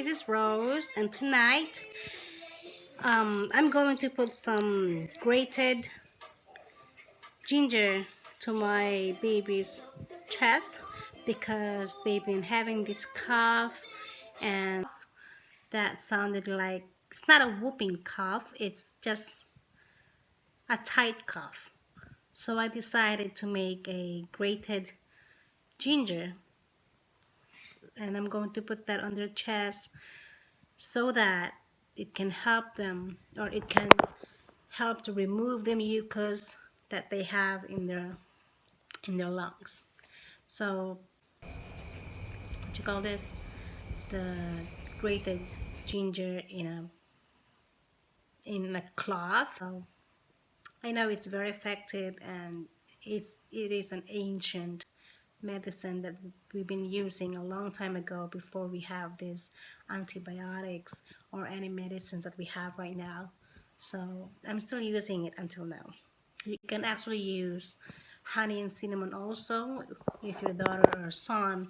this is Rose, and tonight I'm going to put some grated ginger to my baby's chest because they've been having this cough, and that sounded like it's not a whooping cough, it's just a tight cough. So I decided to make a grated ginger, and I'm going to put that on their chest so that it can help them, or it can help to remove the mucus that they have in their lungs. So what you call this, the grated ginger in a cloth. So I know it's very effective, and it is an ancient medicine that we've been using a long time ago, before we have these antibiotics or any medicines that we have right now. So I'm still using it until now. You can actually use honey and cinnamon also if your daughter or son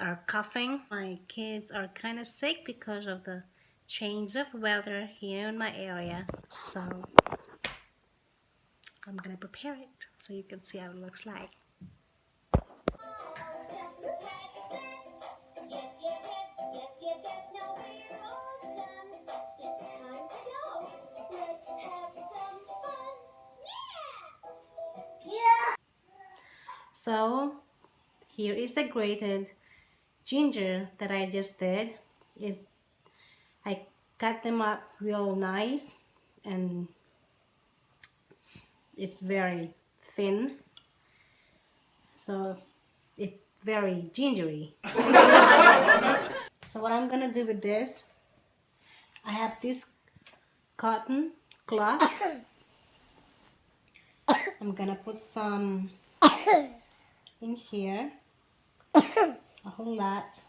are coughing. My kids are kind of sick because of the change of weather here in my area, so I'm gonna prepare it so you can see how it looks like. So here is the grated ginger that I just did. I cut them up real nice, and it's very thin, so it's very gingery. So what I'm gonna do with this, I have this cotton cloth. I'm gonna put some in here, a whole lot.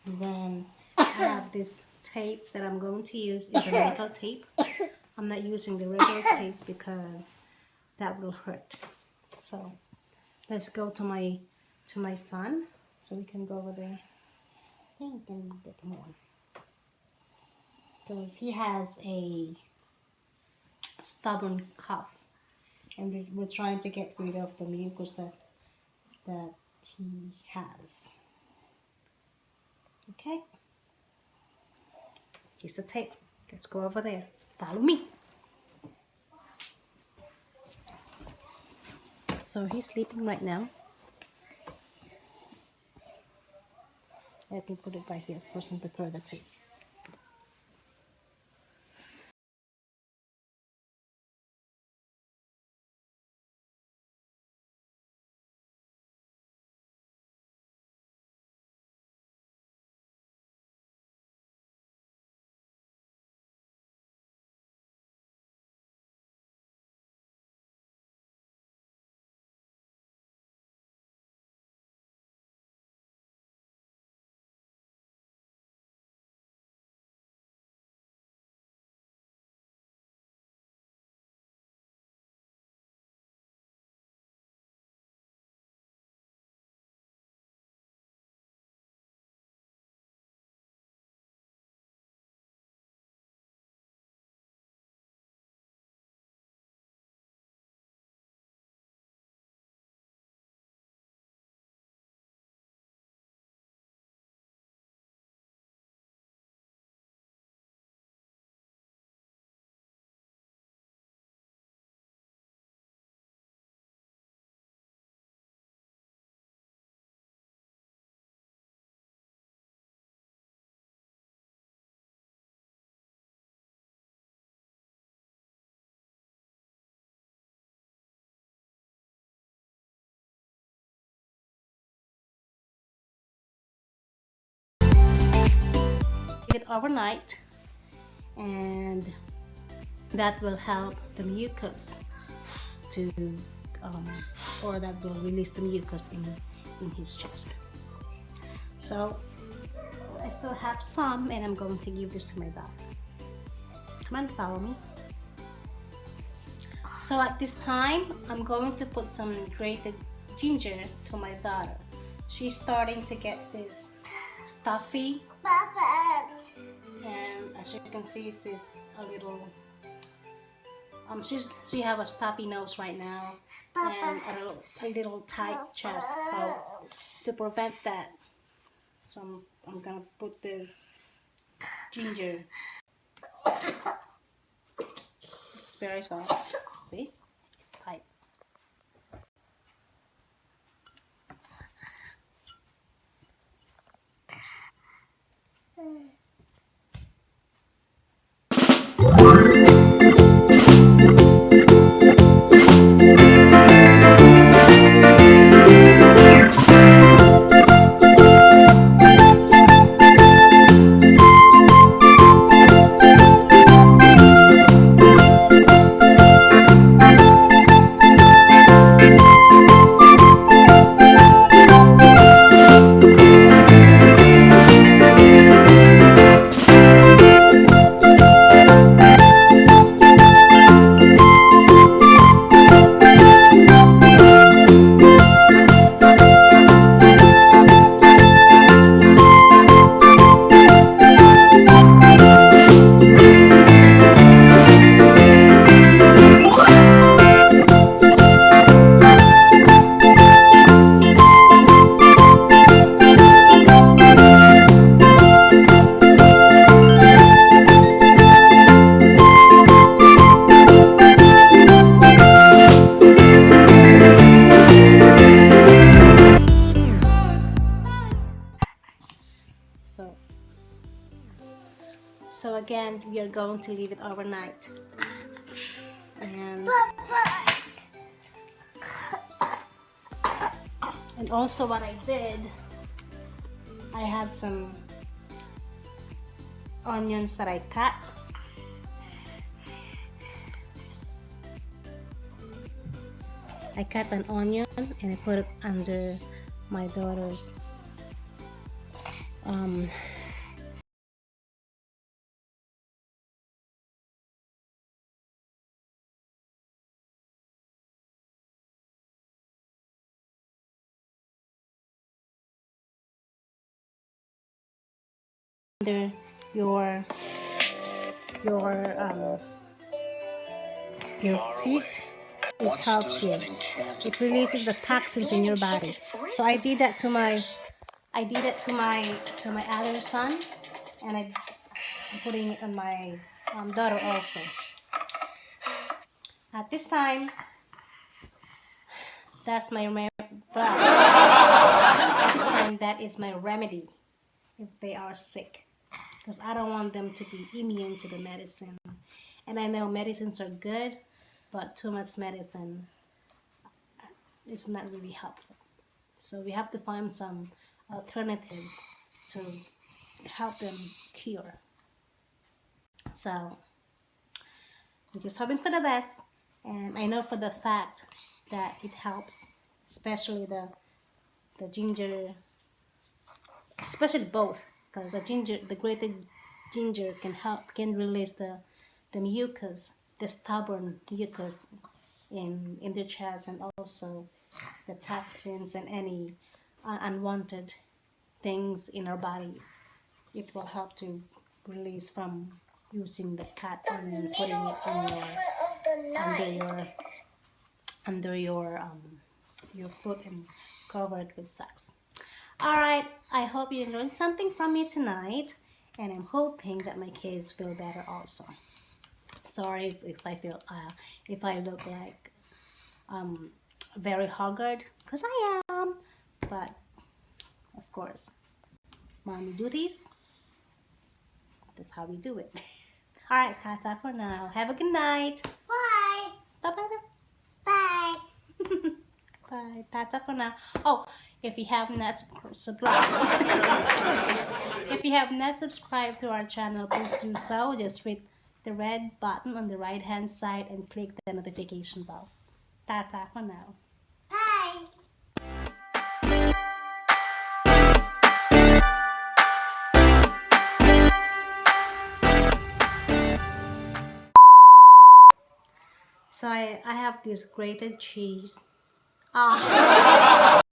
And then I have this tape that I'm going to use. It's a metal tape. I'm not using the regular tapes because that will hurt. So let's go to my son, so we can go over there. I think we can get more, because he has a stubborn cough, and we're trying to get rid of the mucus that he has. Okay, here's the tape. Let's go over there. Follow me. So he's sleeping right now. Let me put it right here first and prepare the tape. Leave it overnight, and that will help the mucus to or that will release the mucus in his chest. So I still have some, and I'm going to give this to my dog. Come on, follow me. So at this time, I'm going to put some grated ginger to my daughter. She's starting to get this stuffy, and as you can see, she's a little she have a stuffy nose right now and a little tight chest. So to prevent that, so I'm gonna put this ginger. It's very soft. See, it's tight. So again, we are going to leave it overnight. And also what I did, I had some onions that I cut. I cut an onion and I put it under my daughter's under your feet. It helps you. It releases the toxins in your body. So I did that to my other son, and I'm putting it on my daughter also. At this time, that's my that is my remedy if they are sick, because I don't want them to be immune to the medicine. And I know medicines are good, but too much medicine, it's not really helpful. So we have to find some alternatives to help them cure. So we're just hoping for the best, and I know for the fact that it helps, especially the ginger, especially both, because the grated ginger can release the mucus, the stubborn mucus in the chest, and also the toxins and any unwanted things in our body. It will help to release from using the cut onions, putting it on under your foot and cover it with socks. Alright, I hope you learned something from me tonight, and I'm hoping that my kids feel better also. Sorry if I feel if I look like very haggard, because I am, but of course, mommy duties, that's how we do it. Alright, tata for now. Have a good night. Bye. Bye-bye. Bye. Bye. Tata for now. Oh, if you have not subscribed, if you have not subscribed to our channel, please do so. Just hit the red button on the right hand side and click the notification bell. Tata for now. Bye. So I have this grated cheese. Ah.